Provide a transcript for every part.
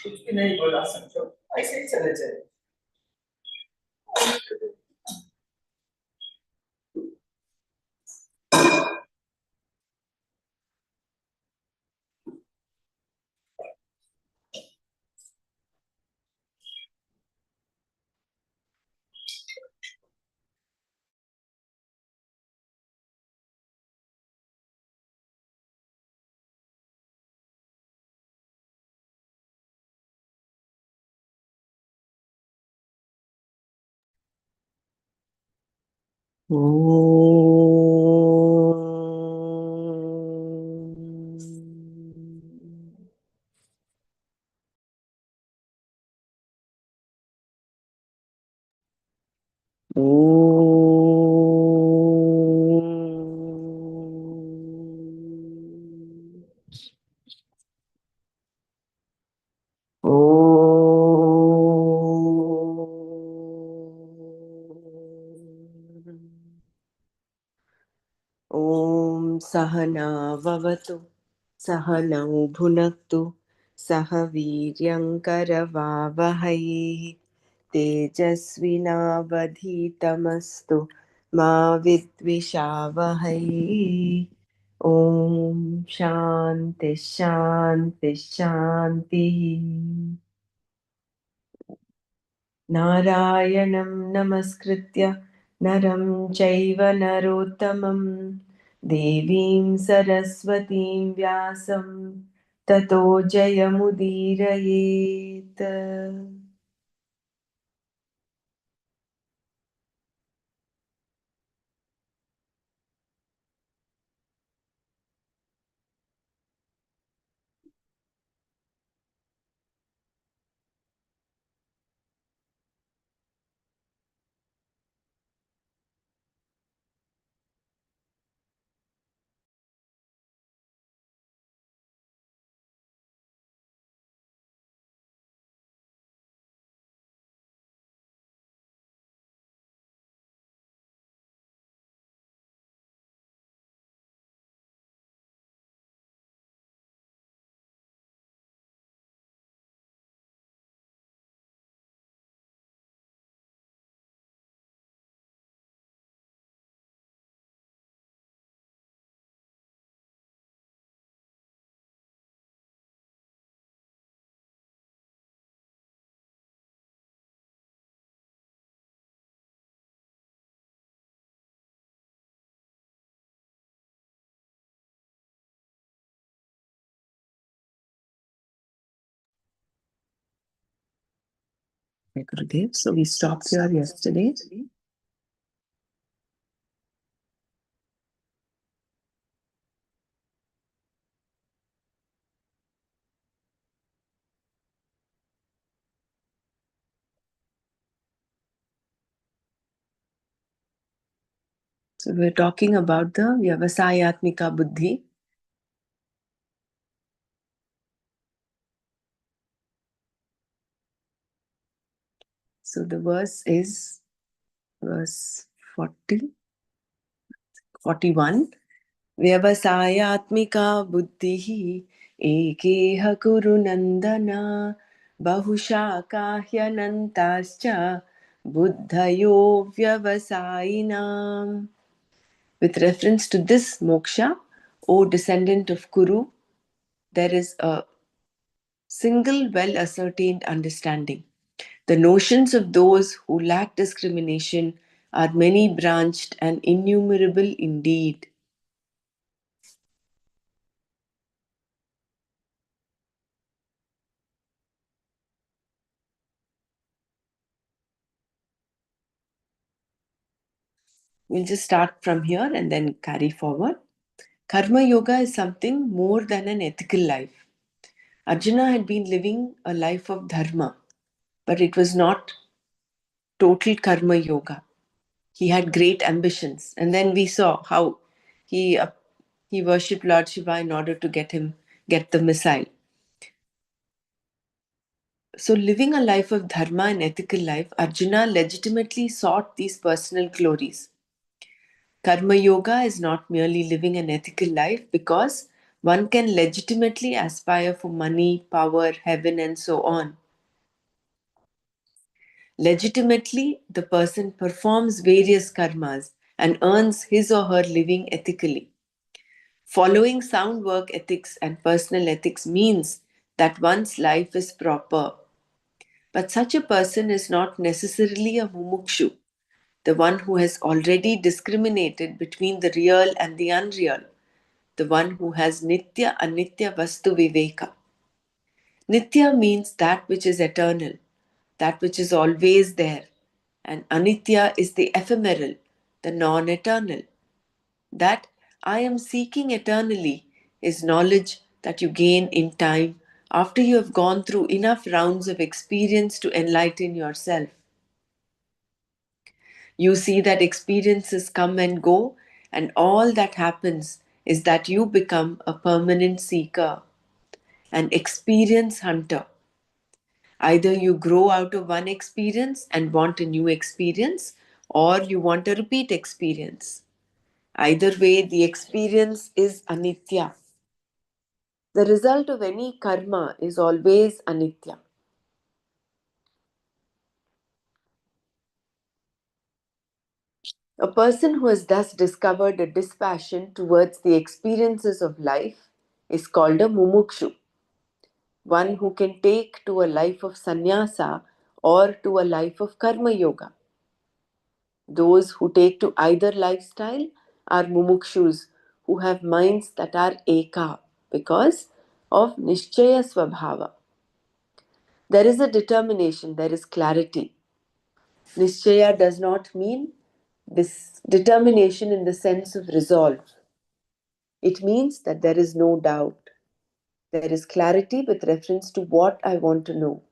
कुछ भी नहीं बोला, समझो ऐसे ही चले जाए। ॐ सहना भवतु सहनौ भुनक्तु सह वीर्यङ्करवावहै तेजस्विनावधीतमस्तु मा विद्विषावहै। ॐ शान्ति शान्ति शान्तिः। नारायणं नमस्कृत्य नरं चैव नरोत्तमं देवीं सरस्वतीं व्यासं ततो जयमुदीरयेत्। Gurudev, so we stopped here yesterday. So we're talking about the Vyavasayatmika Buddhi. So the verse is verse 41. व्यवसायात्मिका बुद्धिः एकेह कुरु नन्दन बहुशाकाह्यनन्ताश्च बुद्धयो व्यवसायिनाम्. With reference to this moksha, O descendant of Kuru, there is a single well-ascertained understanding. The notions of those who lack discrimination are many-branched and innumerable indeed. We'll just start from here and then carry forward. Karma Yoga is something more than an ethical life. Arjuna had been living a life of dharma, but it was not total Karma Yoga. He had great ambitions. And then we saw how he worshipped Lord Shiva in order to get the missile. So living a life of dharma and ethical life, Arjuna legitimately sought these personal glories. Karma Yoga is not merely living an ethical life because One can legitimately aspire for money, power, heaven, and so on. Legitimately, the person performs various karmas and earns his or her living ethically. Following sound work ethics and personal ethics means that one's life is proper. But such a person is not necessarily a mumukshu, the one who has already discriminated between the real and the unreal, the one who has nitya anitya vastu viveka. Nitya means that which is eternal, that which is always there, and anitya is the ephemeral, the non eternal. That I am seeking eternally is knowledge that you gain in time after you have gone through enough rounds of experience to enlighten yourself. You see that experiences come and go, and all that happens is that you become a permanent seeker, an experience hunter. Either you grow out of one experience and want a new experience, or you want a repeat experience. Either way, the experience is anitya. The result of any karma is always anitya. A person who has thus discovered a dispassion towards the experiences of life is called a mumukshu, one who can take to a life of sannyasa or to a life of karma yoga. Those who take to either lifestyle are mumukshus who have minds that are eka because of nishchaya swabhava. There is a determination, there is clarity. Nishchaya does not mean this determination in the sense of resolve. It means that there is no doubt. There is clarity with reference to what I want to know.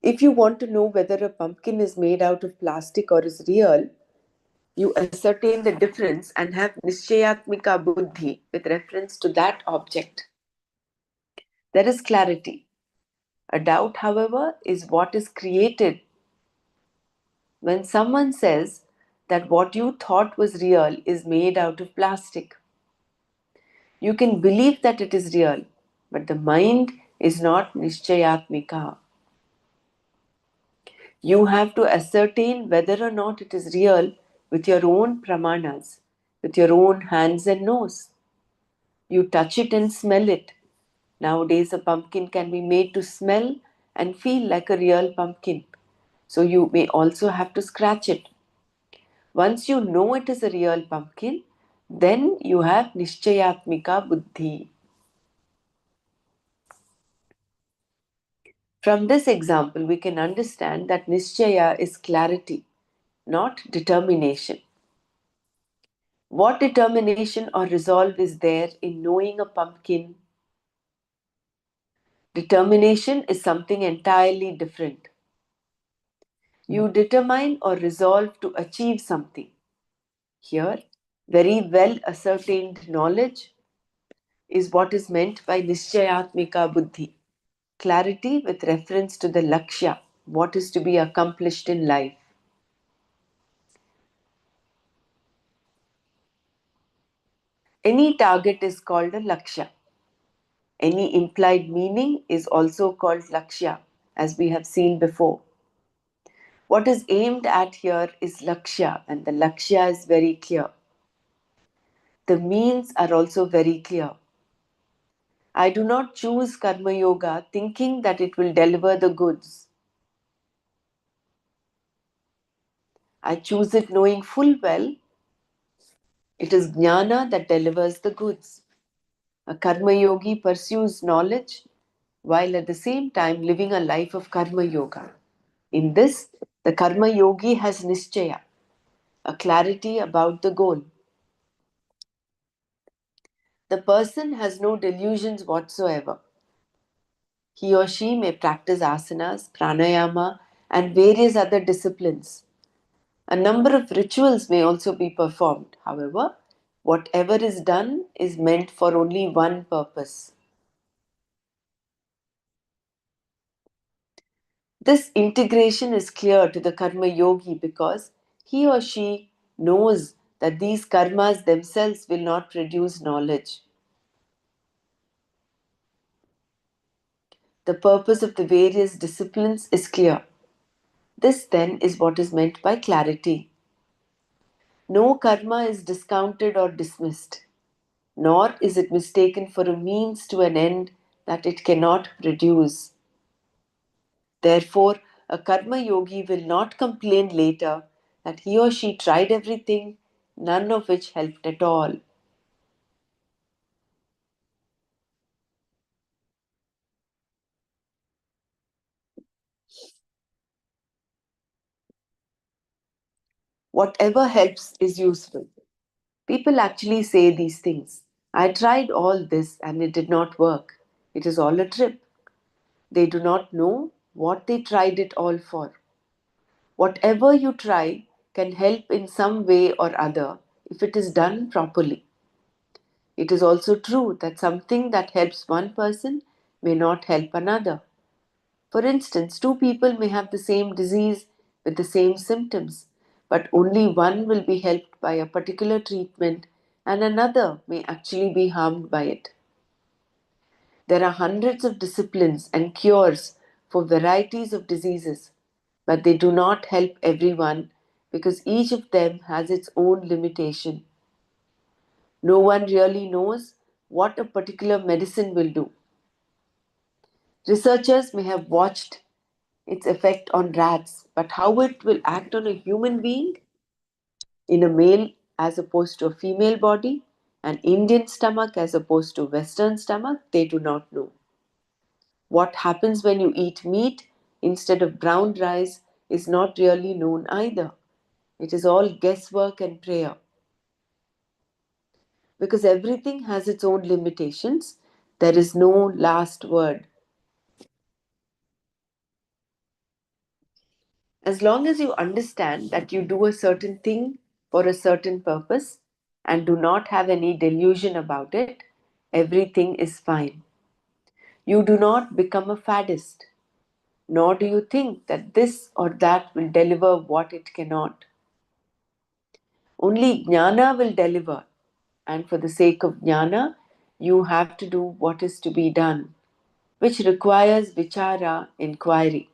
If you want to know whether a pumpkin is made out of plastic or is real, you ascertain the difference and have nishchayatmika buddhi with reference to that object. There is clarity. A doubt, however, is what is created when someone says that what you thought was real is made out of plastic. You can believe that it is real, but the mind is not nishchayatmika. You have to ascertain whether or not it is real with your own pramanas, with your own hands and nose. You touch it and smell it. Nowadays, a pumpkin can be made to smell and feel like a real pumpkin. So, you may also have to scratch it. Once you know it is a real pumpkin, then you have nishchayatmika buddhi. From this example, we can understand that nishchaya is clarity, not determination. What determination or resolve is there in knowing a pumpkin? Determination is something entirely different. You determine or resolve to achieve something. Here, very well ascertained knowledge is what is meant by Nishchayatmika Buddhi. Clarity with reference to the Lakshya, what is to be accomplished in life. Any target is called a Lakshya. Any implied meaning is also called Lakshya, as we have seen before. What is aimed at here is Lakshya, and the Lakshya is very clear. The means are also very clear. I do not choose Karma Yoga thinking that it will deliver the goods. I choose it knowing full well it is Jnana that delivers the goods. A Karma Yogi pursues knowledge while at the same time living a life of Karma Yoga. In this, the Karma Yogi has Nischaya, a clarity about the goal. The person has no delusions whatsoever. He or she may practice asanas, pranayama, and various other disciplines. A number of rituals may also be performed. However, whatever is done is meant for only one purpose. This integration is clear to the karma yogi because he or she knows that these karmas themselves will not produce knowledge. The purpose of the various disciplines is clear. This then is what is meant by clarity. No karma is discounted or dismissed, nor is it mistaken for a means to an end that it cannot produce. Therefore, a karma yogi will not complain later that he or she tried everything, none of which helped at all. Whatever helps is useful. People actually say these things. I tried all this and it did not work. It is all a trip. They do not know what they tried it all for. Whatever you try can help in some way or other if it is done properly. It is also true that something that helps one person may not help another. For instance, two people may have the same disease with the same symptoms, but only one will be helped by a particular treatment and another may actually be harmed by it. There are hundreds of disciplines and cures for varieties of diseases, but they do not help everyone because each of them has its own limitation. No one really knows what a particular medicine will do. Researchers may have watched its effect on rats, but how it will act on a human being in a male as opposed to a female body, an Indian stomach as opposed to Western stomach, they do not know. What happens when you eat meat instead of brown rice is not really known either. It is all guesswork and prayer. Because everything has its own limitations, there is no last word. As long as you understand that you do a certain thing for a certain purpose and do not have any delusion about it, everything is fine. You do not become a faddist, nor do you think that this or that will deliver what it cannot. Only jnana will deliver, and for the sake of jnana, you have to do what is to be done, which requires vichara, inquiry.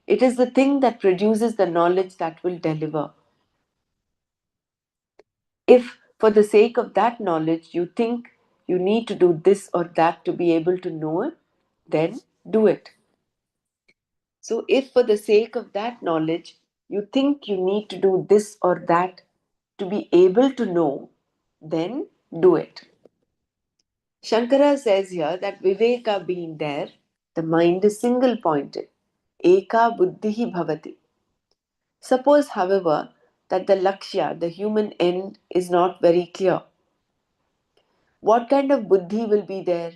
It is the thing that produces the knowledge that will deliver. If, for the sake of that knowledge, you think you need to do this or that to be able to know it, then do it. So, if for the sake of that knowledge, you think you need to do this or that to be able to know, then do it. Shankara says here that Viveka being there, the mind is single pointed. Eka buddhihi bhavati. Suppose, however, that the lakshya, the human end, is not very clear. What kind of buddhi will be there?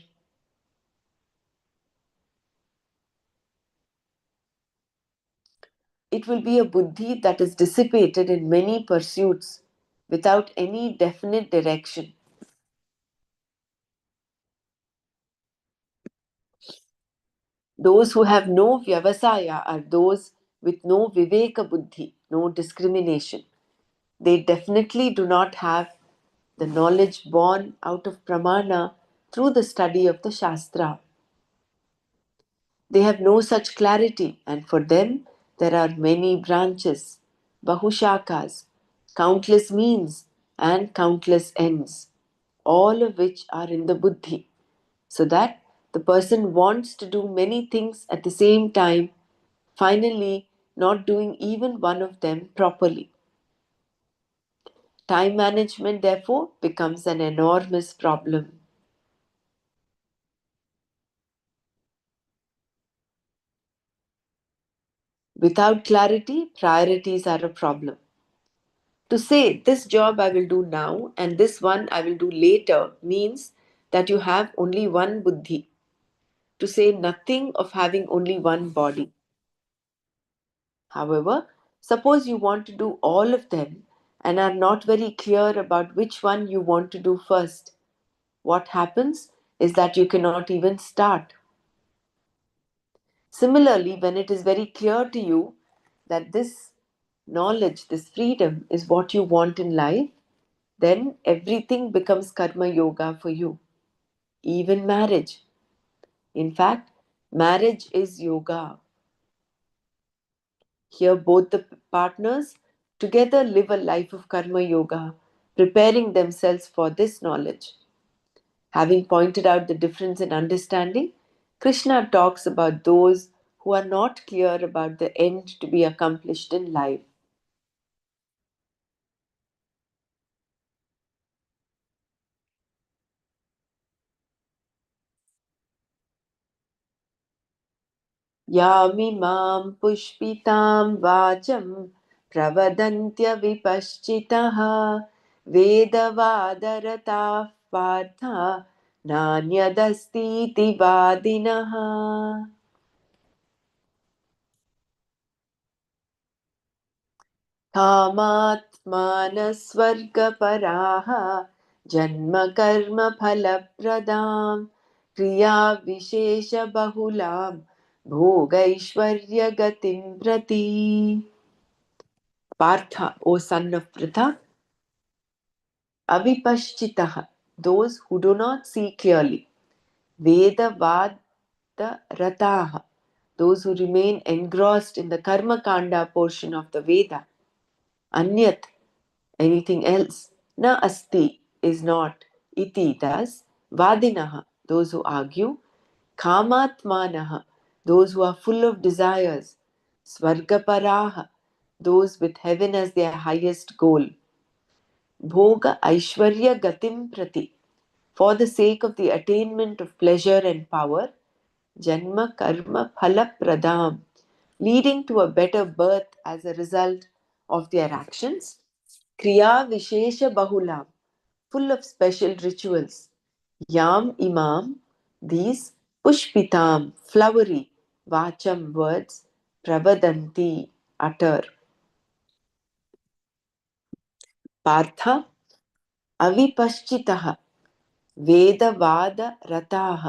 It will be a buddhi that is dissipated in many pursuits without any definite direction. Those who have no vyavasaya are those with no viveka buddhi, no discrimination. They definitely do not have the knowledge born out of pramana through the study of the Shastra. They have no such clarity, and for them there are many branches, bahushakas, countless means, and countless ends, all of which are in the buddhi, so that the person wants to do many things at the same time, finally, not doing even one of them properly. Time management, therefore, becomes an enormous problem. Without clarity, priorities are a problem. To say this job I will do now and this one I will do later means that you have only one buddhi. To say nothing of having only one body. However, suppose you want to do all of them and are not very clear about which one you want to do first. What happens is that you cannot even start. Similarly, when it is very clear to you that this knowledge, this freedom is what you want in life, then everything becomes karma yoga for you, even marriage. In fact, marriage is yoga. Here, both the partners together live a life of karma yoga, preparing themselves for this knowledge. Having pointed out the difference in understanding, Krishna talks about those who are not clear about the end to be accomplished in life. यामिमां पुष्पितां वाचं प्रवदन्त्यविपश्चितः वेदवादरताः पार्था नान्यदस्तीति वादिनः. कामात्मानस्वर्गपराः जन्मकर्मफलप्रदां क्रियाविशेषबहुलां भोगैश्वर्यगतिं प्रति. Partha, O son of Pritha, avipashchitaha, those who do not see clearly. Vedavada rataha, those who remain engrossed in the karma kanda portion of the Veda. Anyat, anything else. Na asti is not. Iti, thus. Vadinaha, those who argue. Kamatmanaha, those who are full of desires. Svargaparaha, those with heaven as their highest goal. Bhoga Aishwarya Gatim Prati, for the sake of the attainment of pleasure and power, Janma Karma Phala Pradam, leading to a better birth as a result of their actions, Kriya Vishesha Bahulam, full of special rituals, Yam Imam, these Pushpitam, flowery, Vacham words, Pravadanti, utter. Partha Avipashchitaha, वेदवादरताः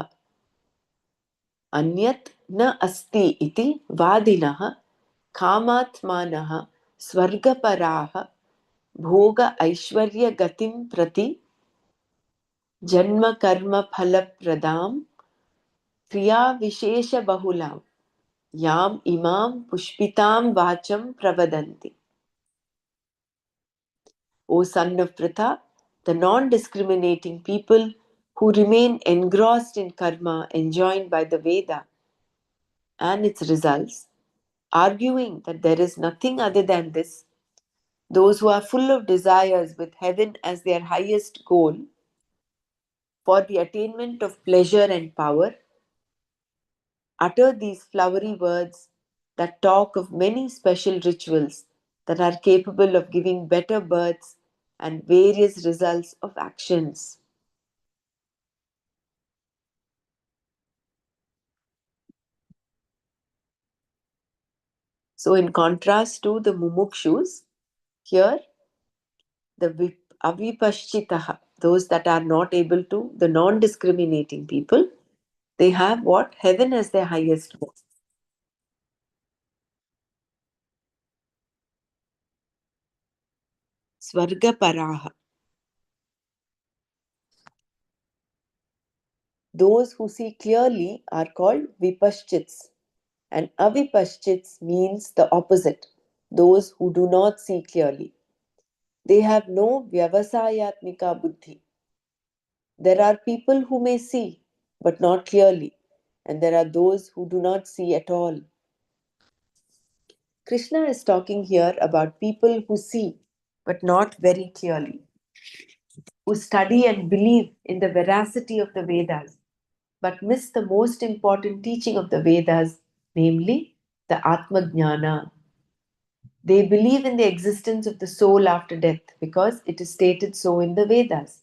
अन्यत् न अस्ति इति वादिनः कामात्मानः स्वर्गपराः भोग ऐश्वर्यगतिं प्रति जन्मकर्मफलप्रदां क्रियाविशेषबहुलां याम् इमां पुष्पितां वाचं प्रवदन्ति. O son of Pritha, the non-discriminating people who remain engrossed in karma enjoined by the Veda and its results, arguing that there is nothing other than this, those who are full of desires with heaven as their highest goal for the attainment of pleasure and power, utter these flowery words that talk of many special rituals that are capable of giving better births and various results of actions. So, in contrast to the mumukshus, here the avipashchitaha, those that are not able to, the non discriminating people, they have what? Heaven as their highest goal. Svargaparaha. Those who see clearly are called vipashchits, and avipashchits means the opposite, those who do not see clearly. They have no vyavasayatmika buddhi. There are people who may see, but not clearly, and there are those who do not see at all. Krishna is talking here about people who see, but not very clearly, who study and believe in the veracity of the Vedas, but miss the most important teaching of the Vedas, namely the Atma Jnana. They believe in the existence of the soul after death because it is stated so in the Vedas.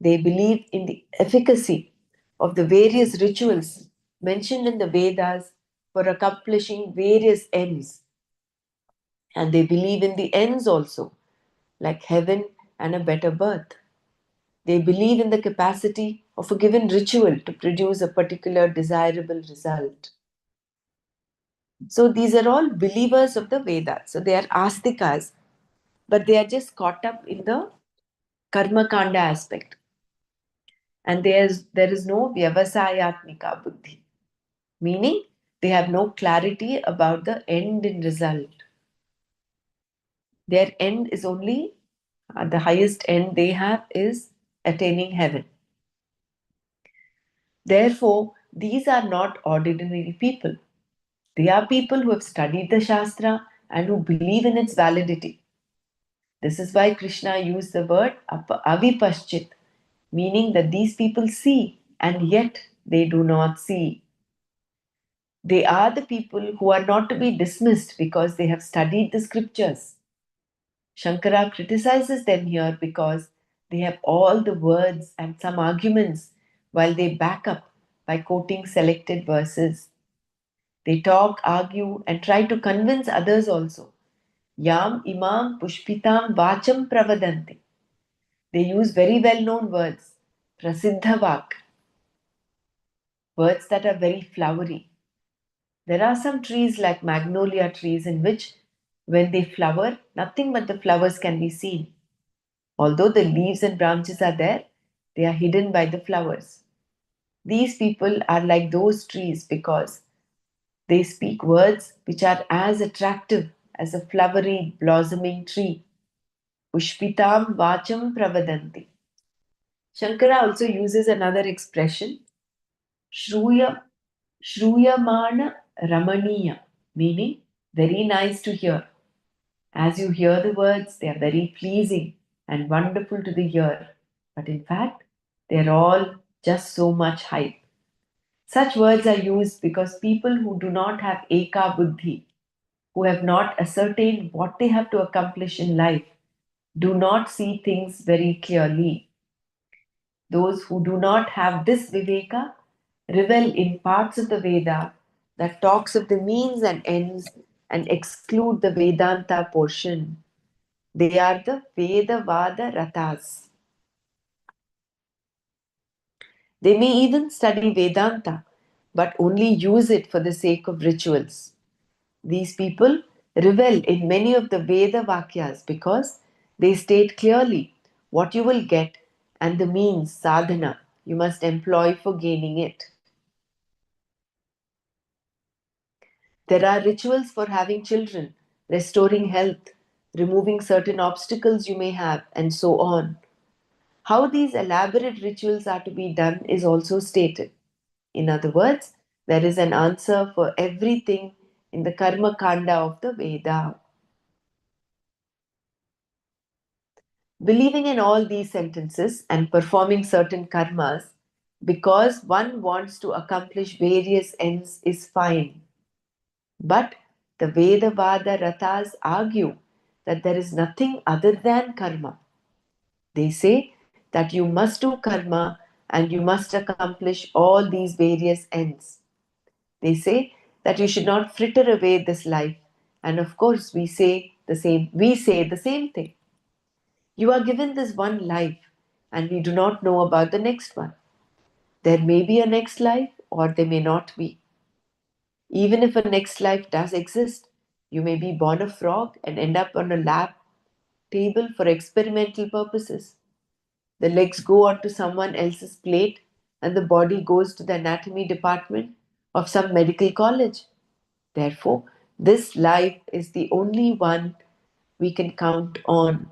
They believe in the efficacy of the various rituals mentioned in the Vedas for accomplishing various ends. And they believe in the ends also, like heaven and a better birth. They believe in the capacity of a given ritual to produce a particular desirable result. So these are all believers of the Vedas. So they are astikas, but they are just caught up in the karma kanda aspect. And there is no vyavasayatmika buddhi, meaning they have no clarity about the end in result. Their end is only the highest end they have is attaining heaven. Therefore, these are not ordinary people. They are people who have studied the Shastra and who believe in its validity. This is why Krishna used the word avipaschit, meaning that these people see and yet they do not see. They are the people who are not to be dismissed because they have studied the scriptures. Shankara criticizes them here because they have all the words and some arguments while they back up by quoting selected verses. They talk, argue, and try to convince others also. Yam imam pushpitam vacham pravadanti. They use very well known words, prasiddha vak, words that are very flowery. There are some trees like magnolia trees in which, when they flower, nothing but the flowers can be seen. Although the leaves and branches are there, they are hidden by the flowers. These people are like those trees because they speak words which are as attractive as a flowery, blossoming tree. Pushpitam vacham pravadanti. Shankara also uses another expression, Shruya, Shruyamana Ramaniya, meaning very nice to hear. As you hear the words, they are very pleasing and wonderful to the ear. But in fact, they are all just so much hype. Such words are used because people who do not have eka buddhi, who have not ascertained what they have to accomplish in life, do not see things very clearly. Those who do not have this viveka revel in parts of the Veda that talks of the means and ends and exclude the Vedanta portion. They are the Vedavada Rathas. They may even study Vedanta, but only use it for the sake of rituals. These people revel in many of the Veda Vakyas because they state clearly what you will get and the means, sadhana, you must employ for gaining it. There are rituals for having children, restoring health, removing certain obstacles you may have, and so on. How these elaborate rituals are to be done is also stated. In other words, there is an answer for everything in the Karma Kanda of the Veda. Believing in all these sentences and performing certain karmas because one wants to accomplish various ends is fine. But the Vedavada Rathas argue that there is nothing other than karma. They say that you must do karma and you must accomplish all these various ends. They say that you should not fritter away this life. And of course, we say the same thing. You are given this one life, and we do not know about the next one. There may be a next life, or there may not be. Even if a next life does exist, you may be born a frog and end up on a lab table for experimental purposes. The legs go onto someone else's plate, and the body goes to the anatomy department of some medical college. Therefore, this life is the only one we can count on.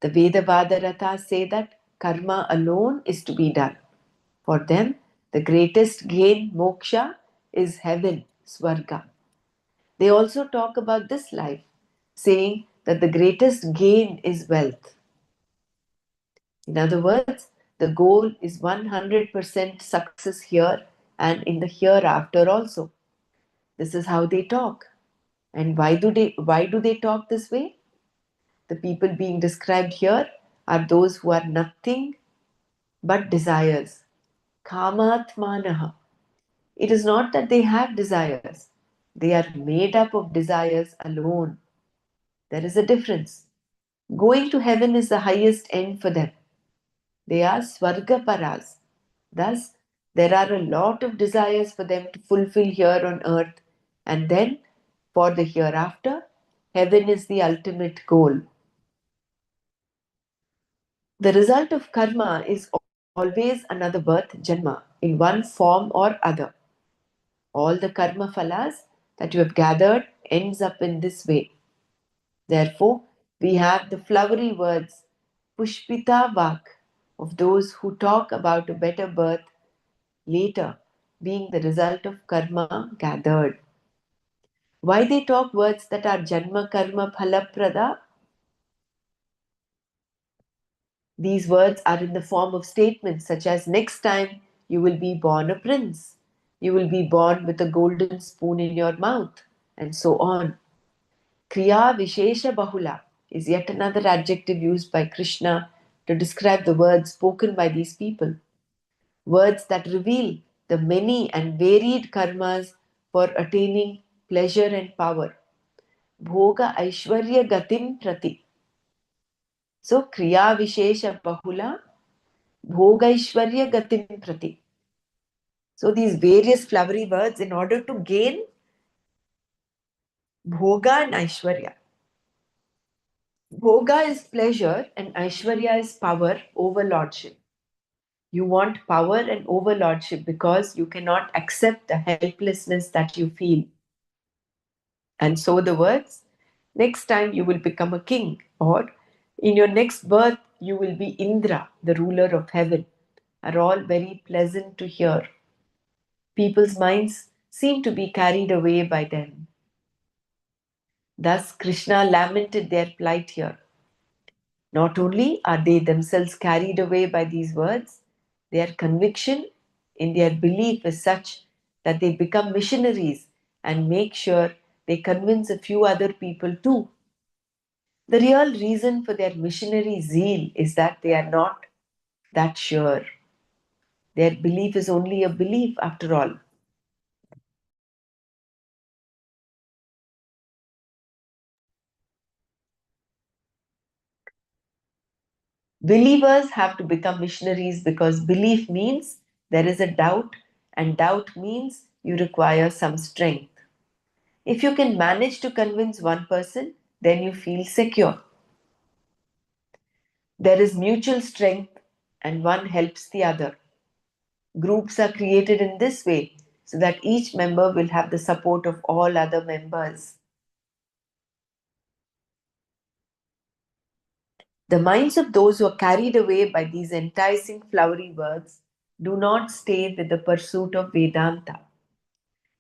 The Vedavada Rathas say that karma alone is to be done. For them, the greatest gain, moksha, is heaven, swarga. They also talk about this life, saying that the greatest gain is wealth. In other words, the goal is 100% success here and in the hereafter also. This is how they talk. And why do they talk this way? The people being described here are those who are nothing but desires. Kamatmanaha. It is not that they have desires. They are made up of desires alone. There is a difference. Going to heaven is the highest end for them. They are Swarga Paras. Thus, There are a lot of desires for them to fulfill here on earth, and then for the hereafter, heaven is the ultimate goal. The result of karma is always another birth, janma, in one form or other. All the karma phalas that you have gathered ends up in this way. Therefore, we have the flowery words, pushpita vak, of those who talk about a better birth later, being the result of karma gathered. Why they talk words that are janma karma phala prada? These words are in the form of statements such as next time you will be born a prince, you will be born with a golden spoon in your mouth, and so on. Kriya Vishesha Bahula is yet another adjective used by Krishna to describe the words spoken by these people. Words that reveal the many and varied karmas for attaining pleasure and power. Bhoga Aishwarya Gatim Prati. So Kriya Vishesha Bahula Bhogaishwarya Gatim Prati. So these various flowery words in order to gain Bhoga and Aishwarya. Bhoga is pleasure and Aishwarya is power, overlordship. You want power and overlordship because you cannot accept the helplessness that you feel. And so the words, next time you will become a king, or in your next birth you will be Indra, the ruler of heaven, are all very pleasant to hear. People's minds seem to be carried away by them. Thus, Krishna lamented their plight here. Not only are they themselves carried away by these words, their conviction in their belief is such that they become missionaries and make sure they convince a few other people too. The real reason for their missionary zeal is that they are not that sure. Their belief is only a belief after all. Believers have to become missionaries because belief means there is a doubt, and doubt means you require some strength. If you can manage to convince one person, then you feel secure. There is mutual strength, and one helps the other. Groups are created in this way so that each member will have the support of all other members. The minds of those who are carried away by these enticing flowery words do not stay with the pursuit of Vedanta.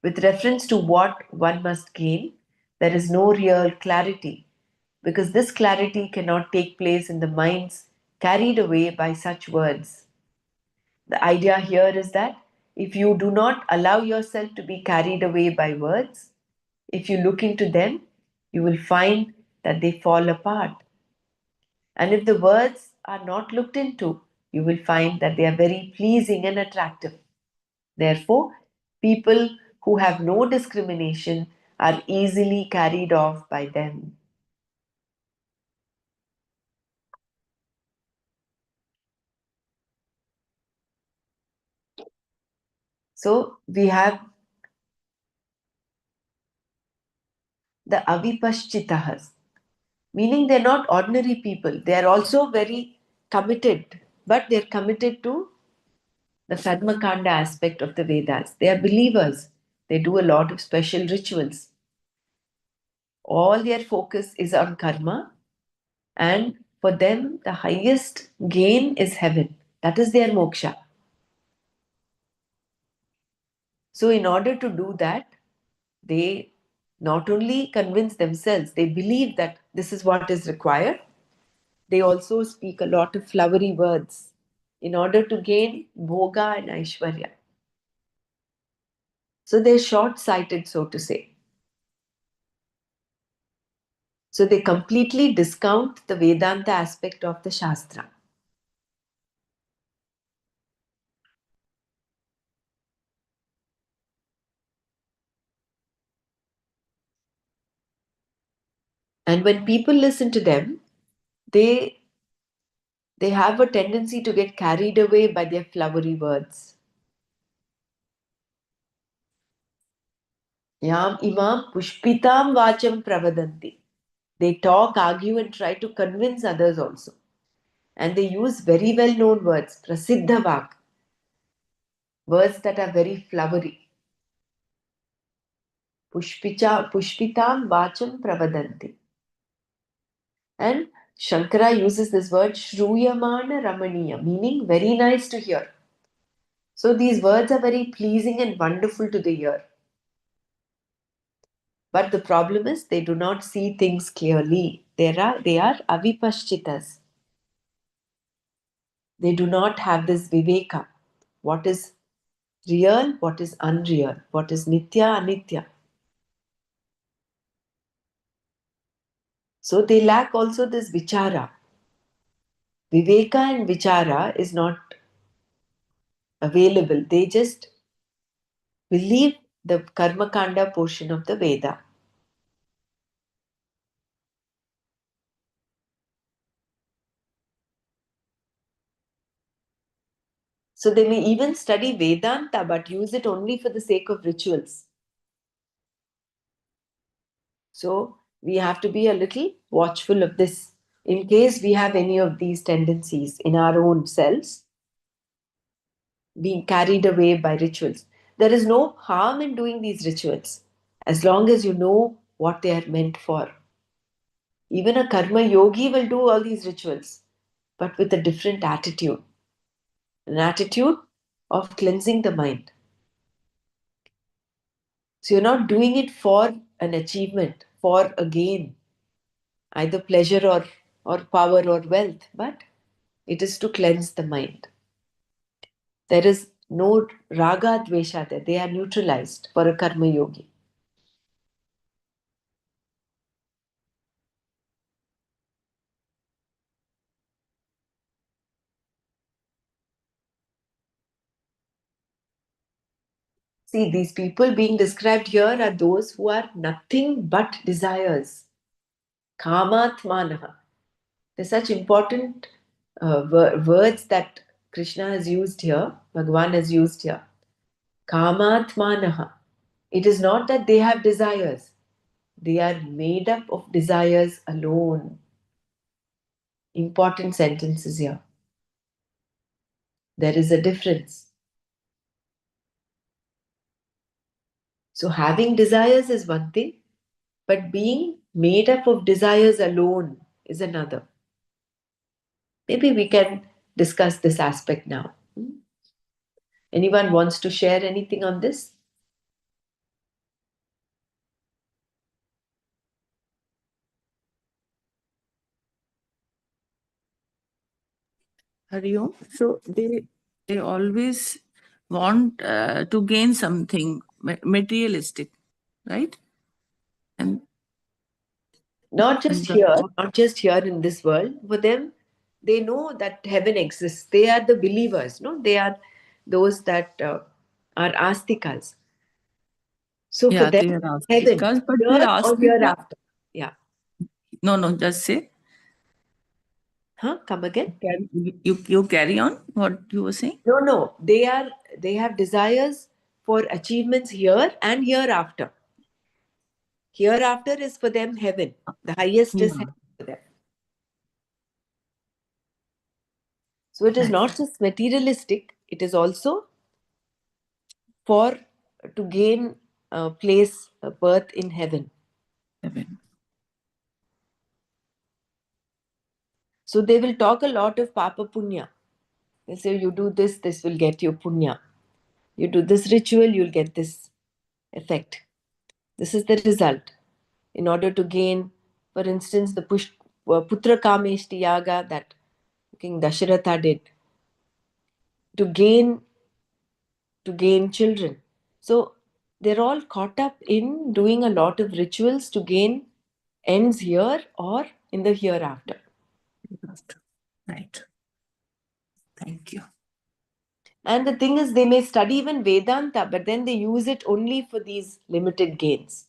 With reference to what one must gain, there is no real clarity because this clarity cannot take place in the minds carried away by such words. The idea here is that if you do not allow yourself to be carried away by words, if you look into them, you will find that they fall apart. And if the words are not looked into, you will find that they are very pleasing and attractive. Therefore, people who have no discrimination are easily carried off by them. So we have the avipaschitahas, meaning they're not ordinary people. They are also very committed, but they're committed to the Karmakanda aspect of the Vedas. They are believers. They do a lot of special rituals. All their focus is on karma, and for them, the highest gain is heaven. That is their moksha. So, in order to do that, they not only convince themselves, they believe that this is what is required, they also speak a lot of flowery words in order to gain bhoga and aishwarya. So, they're short sighted, so to say. So, they completely discount the Vedanta aspect of the Shastra. And when people listen to them, they they have a tendency to get carried away by their flowery words. Yam imam pushpitam vacham pravadanti. They talk, argue, and try to convince others also. And they use very well known words, prasiddha vak, words that are very flowery. Pushpitam vacham pravadanti. And Shankara uses this word shruyamana ramaniya, meaning very nice to hear. So these words are very pleasing and wonderful to the ear. But the problem is they do not see things clearly. They are avipashchitas. They do not have this viveka. What is real, what is unreal, what is nitya, anitya. So they lack also this vichara. Viveka and vichara is not available. They just believe the karma kanda portion of the Veda. So they may even study Vedanta but use it only for the sake of rituals. So we have to be a little watchful of this in case we have any of these tendencies in our own selves, being carried away by rituals. There is no harm in doing these rituals as long as you know what they are meant for. Even a karma yogi will do all these rituals, but with a different attitude, an attitude of cleansing the mind. So you're not doing it for an achievement, for a gain, either pleasure or power or wealth, but it is to cleanse the mind. There is no raga dvesha there. They are neutralized for a karma yogi. See, these people being described here are those who are nothing but desires. Kamatmanaha. They're such important words that Krishna has used here, Bhagavan has used here. Kamatmanaha. It is not that they have desires, they are made up of desires alone. Important sentences here. There is a difference. So, having desires is one thing, but being made up of desires alone is another. Maybe we can discuss this aspect now. Anyone wants to share anything on this? Hariom. So they always want to gain something materialistic, right? And Not and just the here, not just here in this world. For them, they know that heaven exists. They are the believers, no? They are those that are astikas. So for yeah, them, they are heaven, astikas, but they here or astika. hereafter. Yeah. No, just say. Huh? Come again? You carry on what you were saying. No, no. They have desires for achievements here and hereafter. Hereafter is for them heaven. The highest is Yeah, heaven for them. So it is right. not just materialistic, it is also for to gain a place, a birth in heaven. Heaven. So they will talk a lot of papa punya. They say you do this, this will get you punya. You do this ritual, you'll get this effect. This is the result. In order to gain, for instance, the Putra Kameshti Yaga that King Dasharatha did to gain children. So they're all caught up in doing a lot of rituals to gain ends here or in the hereafter. Right. Thank you. And the thing is, they may study even Vedanta, but then they use it only for these limited gains.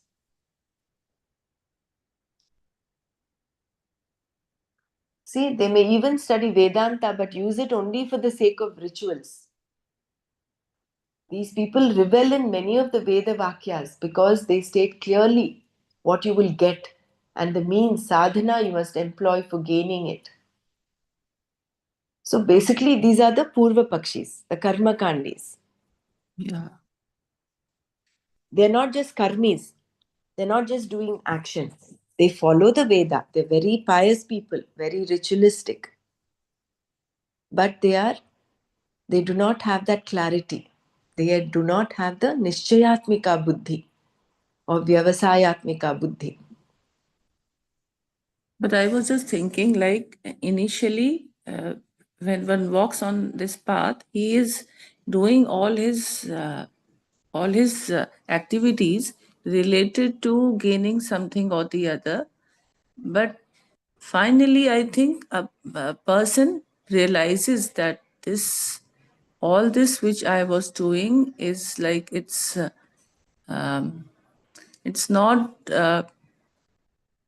See, they may even study Vedanta, but use it only for the sake of rituals. These people revel in many of the Veda Vakyas because they state clearly what you will get and the means sadhana you must employ for gaining it. So basically, these are the Purva Pakshis, the Karma Kandis. Yeah. They're not just karmis, they're not just doing action. They follow the Veda. They're very pious people, very ritualistic. But they do not have that clarity. They do not have the Nishchayatmika Buddhi or Vyavasayatmika Buddhi. But I was just thinking, like, initially, when one walks on this path, he is doing all his activities related to gaining something or the other. But finally, I think a person realizes that this all this which I was doing is like um, it's not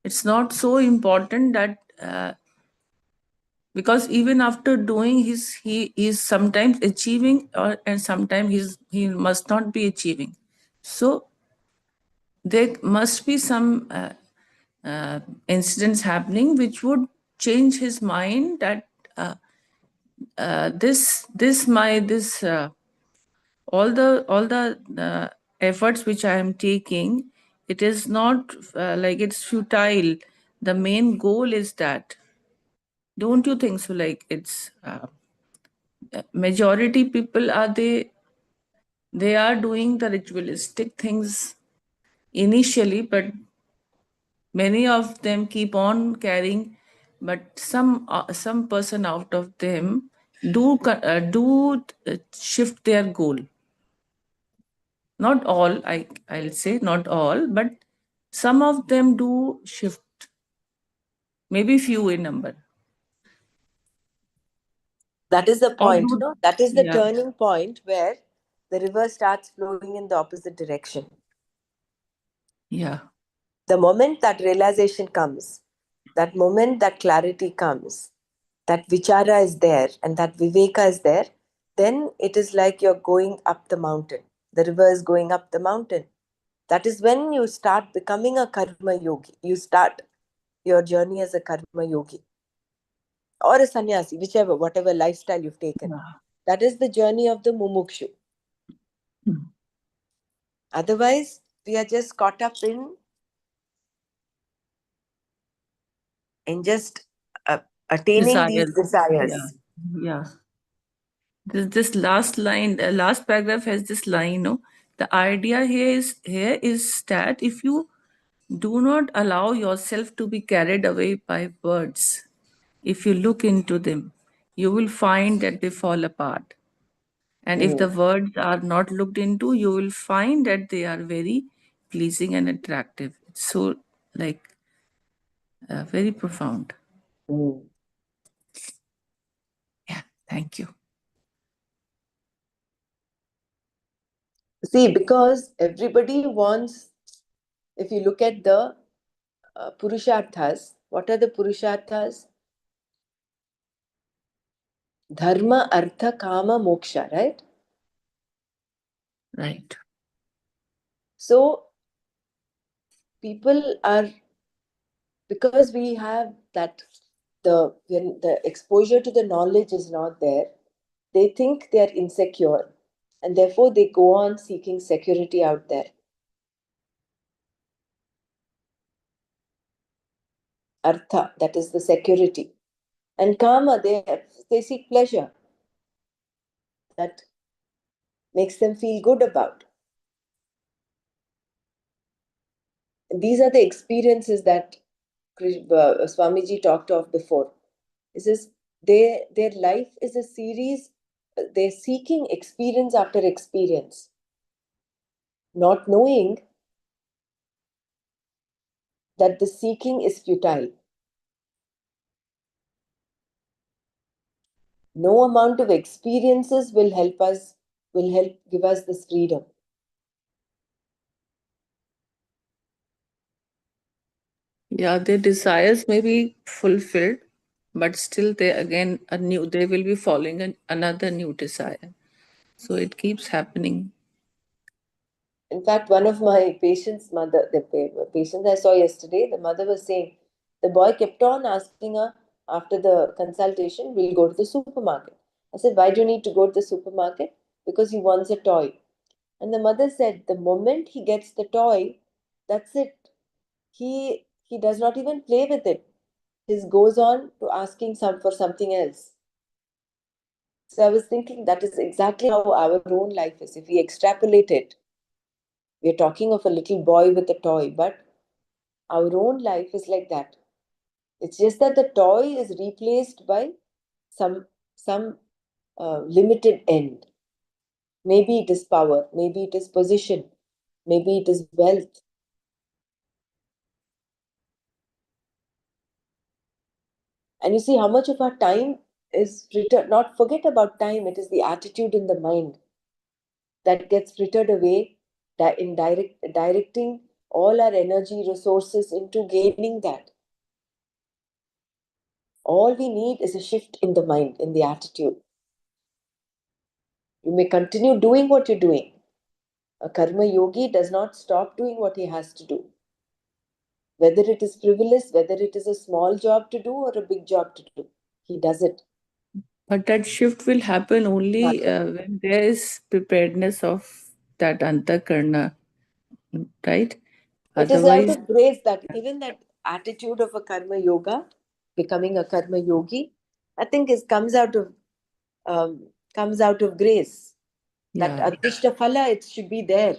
it's not so important that because even after doing he is sometimes achieving or and sometimes he must not be achieving. So there must be some incidents happening which would change his mind that this my this all the efforts which I am taking, it is not like it's futile. The main goal is that. Don't you think so? Like it's majority people are they are doing the ritualistic things initially, but many of them keep on carrying. But some person out of them do shift their goal. Not all, I'll say not all, but some of them do shift. Maybe few in number. That is the Or point, do That is the yeah turning point where the river starts flowing in the opposite direction. yeah The moment that realization comes, that moment that clarity comes, that vichara is there and that viveka is there, then it is like you're going up the mountain. The river is going up the mountain. That is when you start becoming a karma yogi. You start your journey as a karma yogi or a sannyasi, whichever, whatever lifestyle you've taken. yeah. That is the journey of the mumukshu. Hmm. Otherwise, we are just caught up in just attaining these Desires. Yeah, desires. yeah. This last line, the last paragraph has this line. No, the idea here is that if you do not allow yourself to be carried away by words, if you look into them, you will find that they fall apart. And if the Mm, words are not looked into, you will find that they are very pleasing and attractive. It's so like very profound. mm. Yeah, thank you. See, because everybody wants, if you look at the purusharthas, what are the purusharthas? Dharma, artha, kama, moksha, right? Right. So people are, because we have that, when the exposure to the knowledge is not there, they think they are insecure and therefore they go on seeking security out there. Artha, that is the security. And kama, they seek pleasure that makes them feel good about. And these are the experiences that Swamiji talked of before. He says their life is a series, they're seeking experience after experience, not knowing that the seeking is futile. No amount of experiences will help give us this freedom. Yeah, their desires may be fulfilled, but still they again a new they will be following another new desire. So it keeps happening. In fact, one of my patients' mother, the patient I saw yesterday, the mother was saying, the boy kept on asking her after the consultation, we'll go to the supermarket. I said, why do you need to go to the supermarket? Because he wants a toy. And the mother said, the moment he gets the toy, that's it. He does not even play with it. He goes on to asking for something else. So I was thinking that is exactly how our own life is. If we extrapolate it, we are talking of a little boy with a toy, but our own life is like that. It's just that the toy is replaced by some limited end. Maybe it is power, maybe it is position, maybe it is wealth. And you see how much of our time is frittered. Not forget about time, it is the attitude in the mind that gets frittered away in directing all our energy resources into gaining that. All we need is a shift in the mind, in the attitude. You may continue doing what you're doing. A karma yogi does not stop doing what he has to do. Whether it is frivolous, whether it is a small job to do or a big job to do, he does it. But that shift will happen only when there is preparedness of that antakarna, right? It is out Otherwise, of grace that even that attitude of a karma yoga, becoming a karma yogi, I think comes out of grace. That yeah, adrishta phala, it should be there.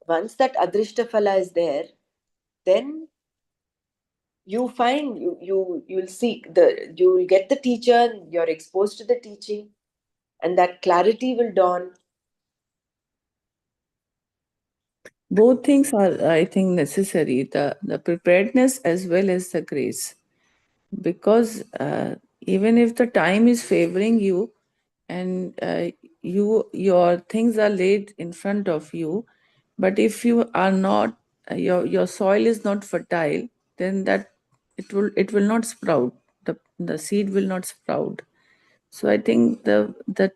Once that adrishta phala is there, then you find you'll seek you will get the teacher, you're exposed to the teaching, and that clarity will dawn. both things are, I think, necessary, the preparedness as well as the grace. Because even if the time is favoring you and your things are laid in front of you, but if you are not your soil is not fertile, then that it will not sprout. The seed will not sprout. So I think that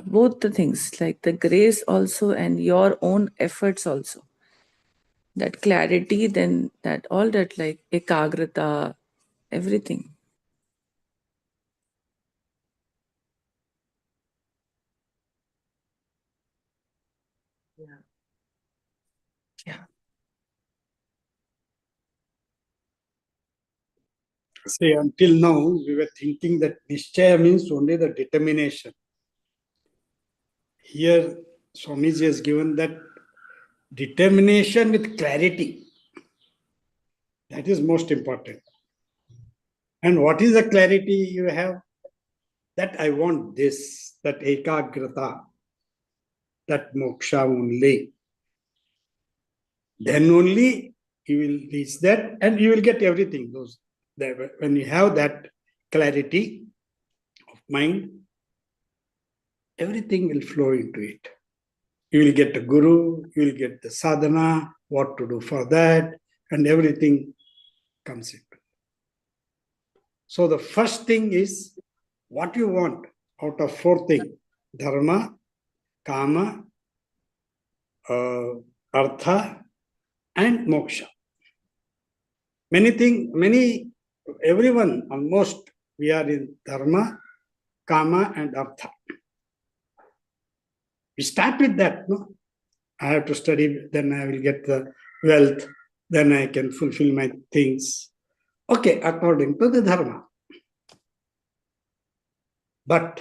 both the things, like the grace also and your own efforts also, that clarity, then that all that, like ekagrata, everything. Yeah. Yeah. See, until now, we were thinking that Nishchaya means only the determination. Here, Swamiji has given that determination with clarity. That is most important. And what is the clarity you have? That I want this, that ekagrata, that moksha only. Then only you will reach that and you will get everything. When you have that clarity of mind, everything will flow into it. You will get a guru, you will get the sadhana, what to do for that, and everything comes into it. So the first thing is what you want out of four things: dharma, kama, artha, and moksha. Everyone almost, we are in dharma, kama, and artha. We start with that, no? I have to study, then I will get the wealth, then I can fulfill my things. Okay, according to the dharma. But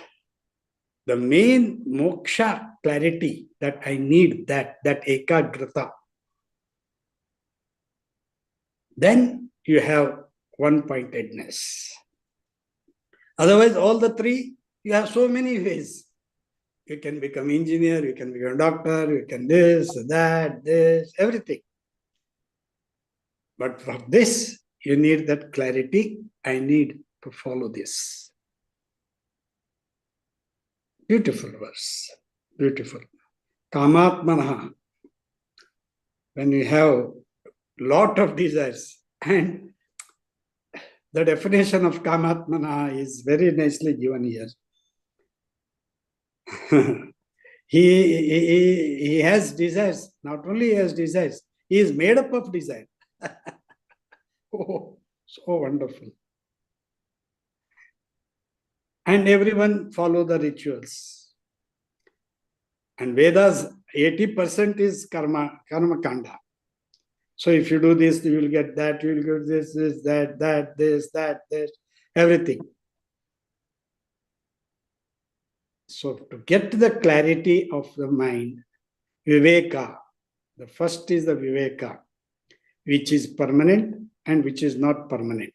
the main moksha clarity that I need, that ekagrata, then you have one-pointedness. Otherwise, all the three, you have so many ways. You can become engineer, you can become doctor, you can this, that, this, everything. But for this, you need that clarity. I need to follow this. Beautiful verse. Beautiful. Kamatmanaha. When you have lot of desires, and the definition of kamatmanaha is very nicely given here. He has desires. Not only he has desires, he is made up of desire. Oh, so wonderful. And everyone follow the rituals. And Vedas, 80% is karma kanda. So if you do this, you will get that, you will get this, that, everything. So to get the clarity of the mind, viveka, the first is the viveka, which is permanent and which is not permanent.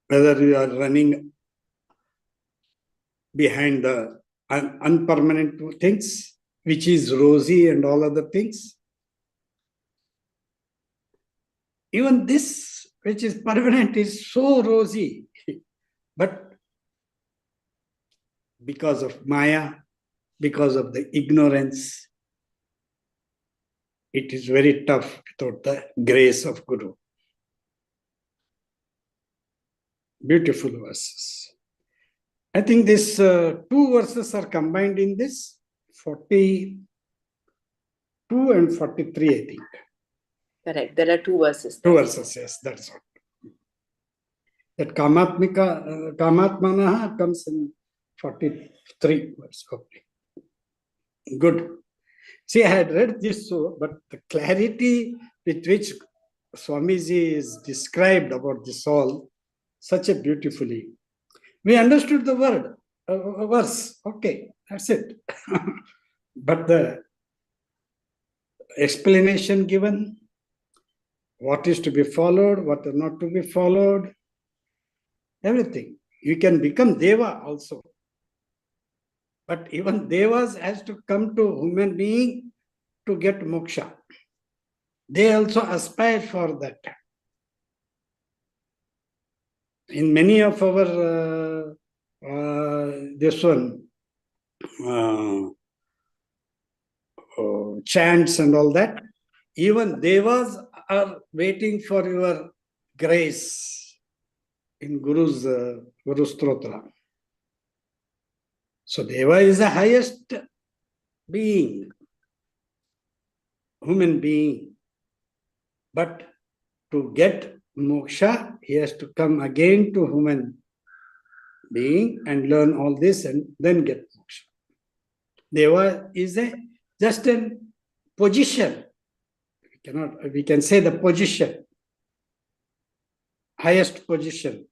Whether you are running behind the unpermanent things, which is rosy and all other things. Even this, which is permanent, is so rosy. But because of Maya, because of the ignorance, it is very tough without the grace of Guru. Beautiful verses. I think these two verses are combined in this 42 and 43, I think. Correct. There are two verses. Two verses, yes, that's all. That Kamatmanaha comes in 43 verse. Okay. Good. See, I had read this, but the clarity with which Swamiji is described about this all, such a beautifully. We understood the word, verse. Okay, that's it. But the explanation given, what is to be followed, what is not to be followed, everything. You can become Deva also. But even Devas has to come to human being to get moksha. They also aspire for that. In many of our chants and all that, even Devas are waiting for your grace in Guru's Guru Stotra. So Deva is the highest being, human being. But to get moksha, he has to come again to human being and learn all this and then get moksha. Deva is just a position. We can say the position, highest position,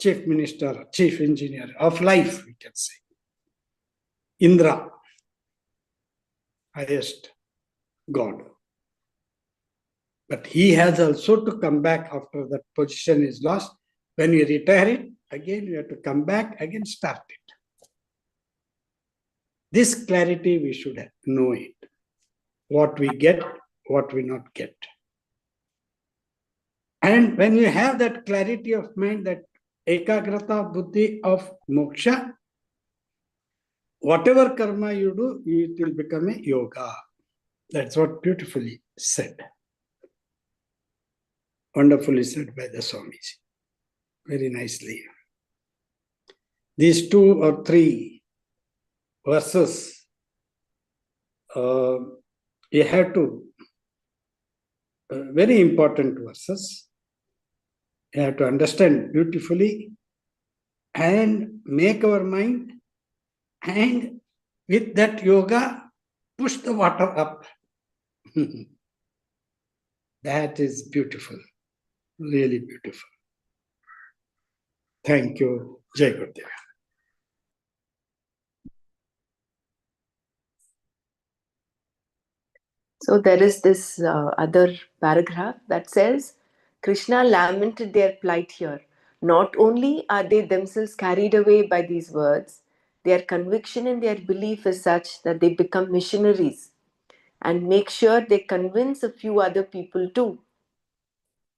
chief minister, chief engineer of life, we can say. Indra, highest God. But he has also to come back after that position is lost. When you retire it, again you have to come back, again start it. This clarity we should know it. What we get, what we not get. And when you have that clarity of mind, that ekagrata buddhi of moksha, whatever karma you do, it will become a yoga. That's what beautifully said. Wonderfully said by the Swamiji. Very nicely. These 2 or 3 verses, you have to, very important verses, you have to understand beautifully and make our mind, and with that yoga, push the water up. That is beautiful, really beautiful. Thank you. Jai Gurudev. So there is this other paragraph that says, Krishna lamented their plight here. Not only are they themselves carried away by these words, their conviction and their belief is such that they become missionaries and make sure they convince a few other people too.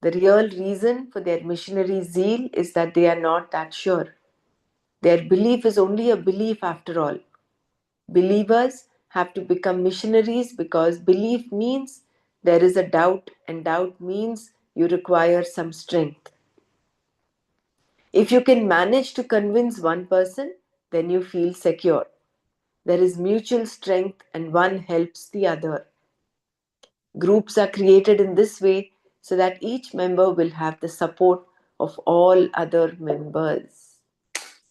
The real reason for their missionary zeal is that they are not that sure. Their belief is only a belief after all. Believers have to become missionaries because belief means there is a doubt, and doubt means you require some strength. If you can manage to convince one person, then you feel secure. There is mutual strength and one helps the other. Groups are created in this way so that each member will have the support of all other members.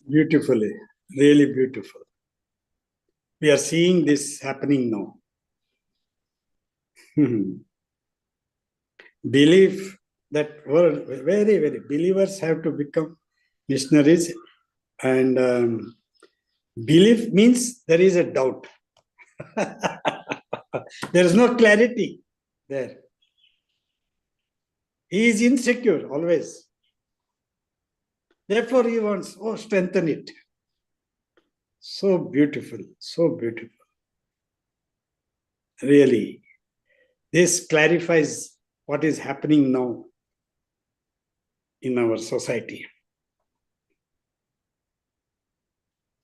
Beautifully, really beautiful. We are seeing this happening now. Belief, that word, very, very, believers have to become missionaries. And belief means there is a doubt. There is no clarity there. He is insecure always. Therefore, he wants, strengthen it. So beautiful, so beautiful. Really, this clarifies what is happening now in our society.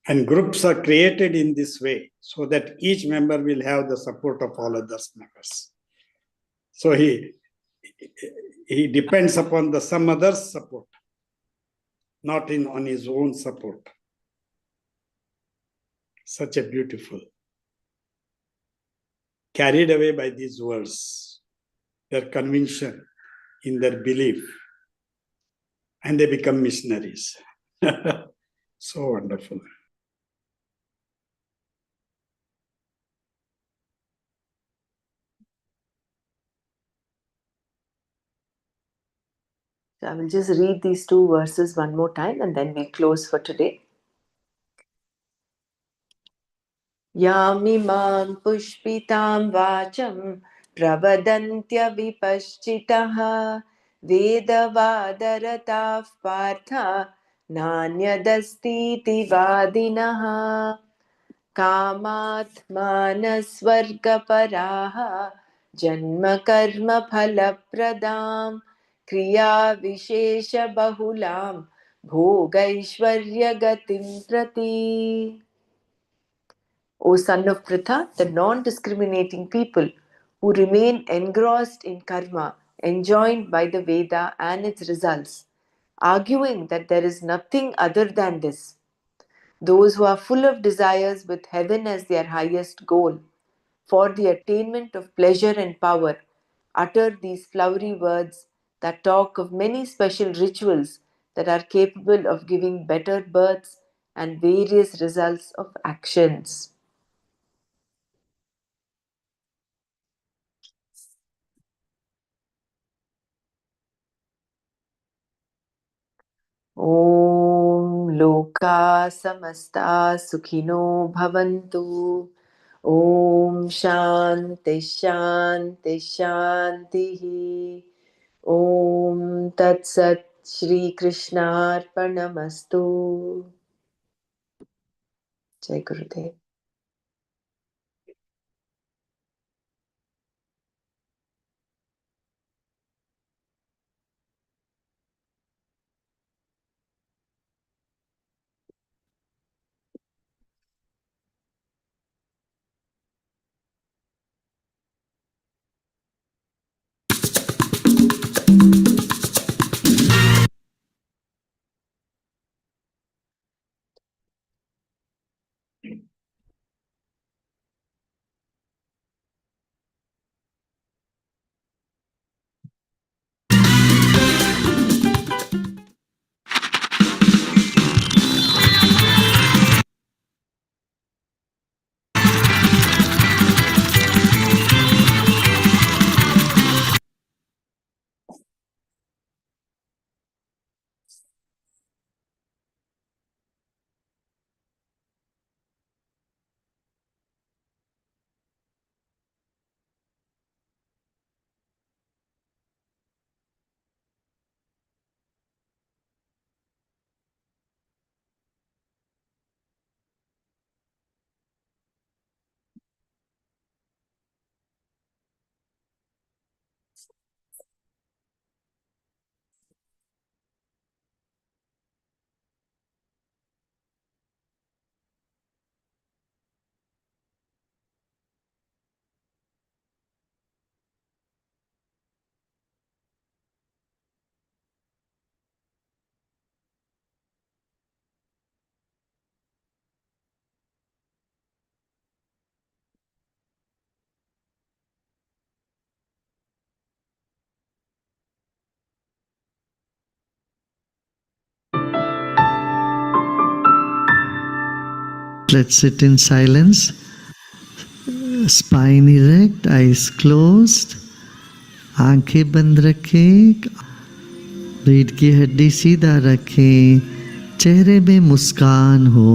And groups are created in this way so that each member will have the support of all other members. So he depends upon some other's support, not on his own support. Such a beautiful. Carried away by these words, their conviction in their belief, and they become missionaries. So wonderful. So I will just read these two verses one more time and then we'll close for today. Yamimam pushpitam vacham pravadantya vedavadaratav partha nanyadastiti vadinaha कामात्मानस्वर्गपराः जन्मकर्मफलप्रदां क्रियाविशेषबहुलां भोगैश्वर्यगतिं प्रति. O son of Pritha, the non-discriminating people who remain engrossed in karma, enjoined by the Veda and its results, arguing that there is nothing other than this. Those who are full of desires with heaven as their highest goal, for the attainment of pleasure and power, utter these flowery words that talk of many special rituals that are capable of giving better births and various results of actions. ॐ लोका समस्ता सुखिनो भवन्तु. ॐ शान्ति शान्ति शान्तिः. ॐ तत्सत् श्रीकृष्णार्पणमस्तु. जय गुरुदेव. Let's sit in silence. Spine erect, eyes closed, आंखें बंद रखें, रीढ़ की हड्डी सीधा रखें, चेहरे में मुस्कान हो।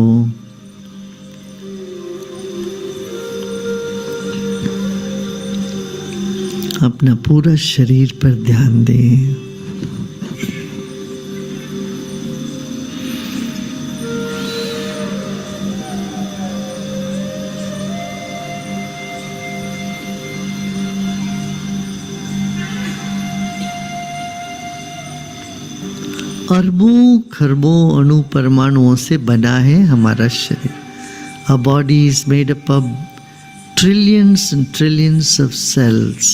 अपना पूरा शरीर पर ध्यान दें। अरबों खरबों अणु परमाणुओं से बना है हमारा शरीर। Our body is made up of trillions and trillions of cells.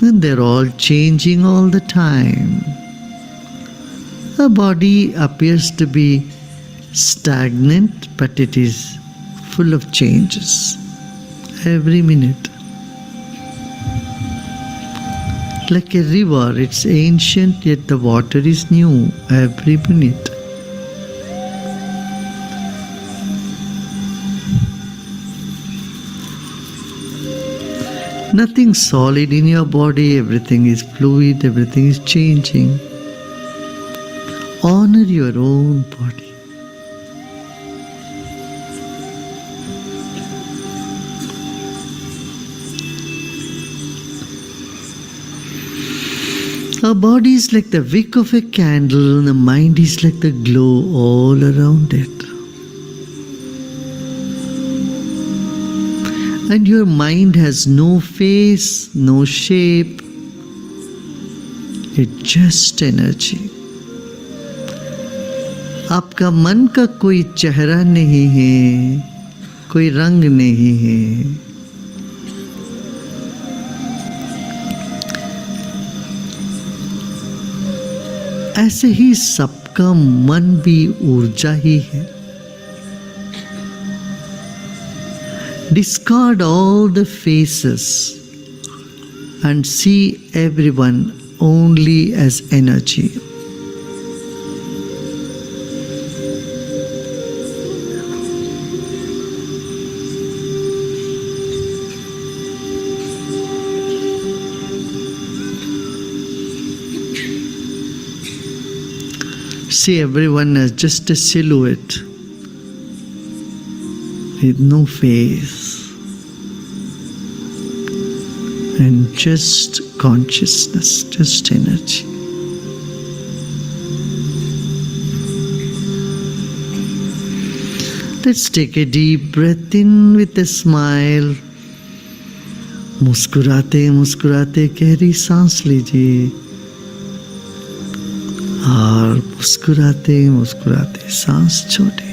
And they're all changing all the time. Our body appears to be stagnant, but it is full of changes every minute. Like a river, it's ancient, yet the water is new every minute. Nothing solid in your body, everything is fluid, everything is changing. Honor your own body. Our body is like the wick of a candle, and the mind is like the glow all around it. And your mind has no face, no shape, it's just energy. आपका मन का कोई चेहरा नहीं है, कोई रंग नहीं है। ऐसे ही सबका मन भी ऊर्जा ही है। Discard all the faces and see everyone only as energy. See everyone as just a silhouette with no face and just consciousness, just energy. Let's take a deep breath in with a smile. मुस्कुराते मुस्कुराते गहरी सांस लीजिए और मुस्कुराते मुस्कुराते सांस छोड़िए।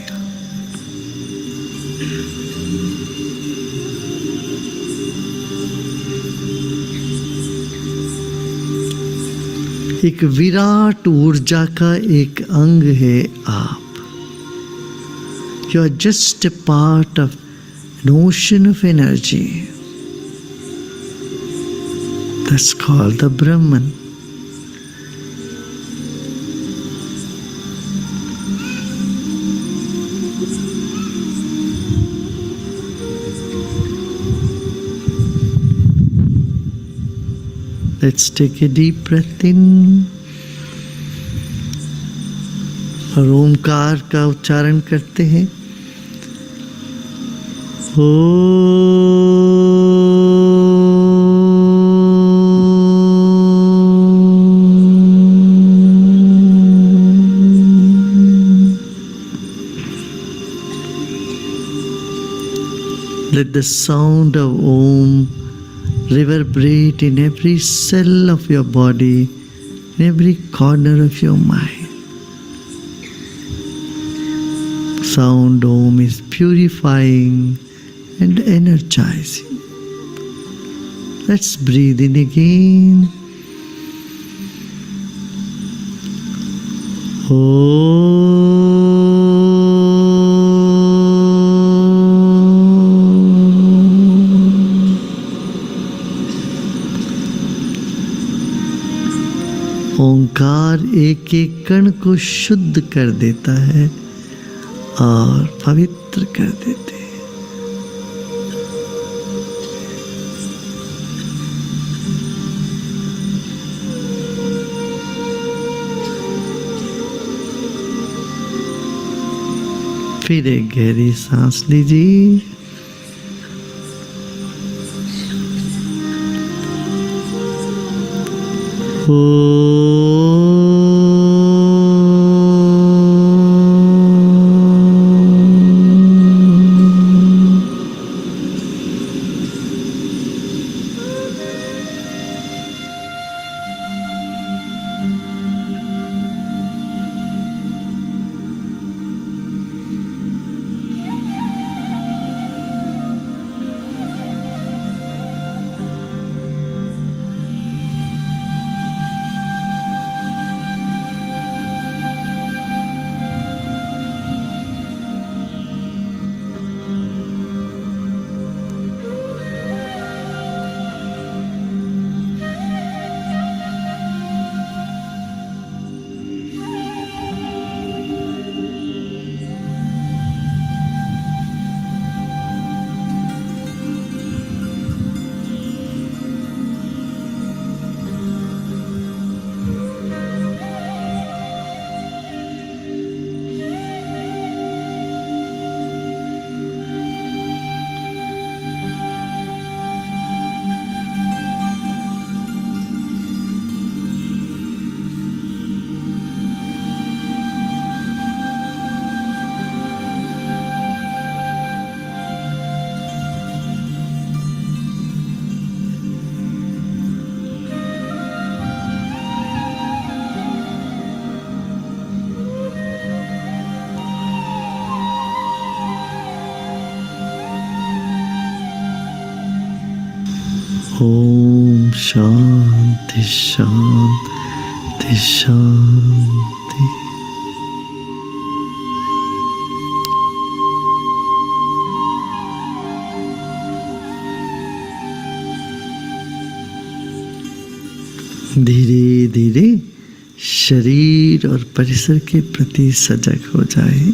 एक विराट ऊर्जा का एक अंग है आप। You are just a part of an ocean of energy. That's called the Brahman. Let's take a deep breath in और ओमकार का उच्चारण करते हैं। Let the sound of Om reverberate in every cell of your body, in every corner of your mind. Sound Om is purifying and energizing. Let's breathe in again. ओंकार एक एक कण को शुद्ध कर देता है और पवित्र कर देते हैं। फिर एक गहरी सांस लीजिए। ओम शांति शांति शांति। धीरे धीरे शरीर और परिसर के प्रति सजग हो जाए।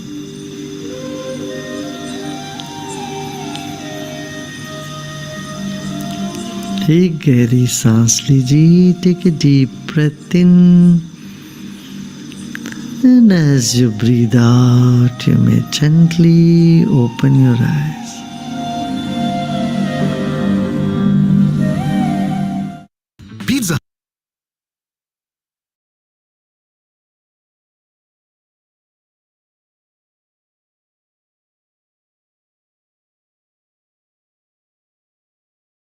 एक गहरी सांस लीजिए। Take a deep breath in and as you breathe out you may gently open your eyes.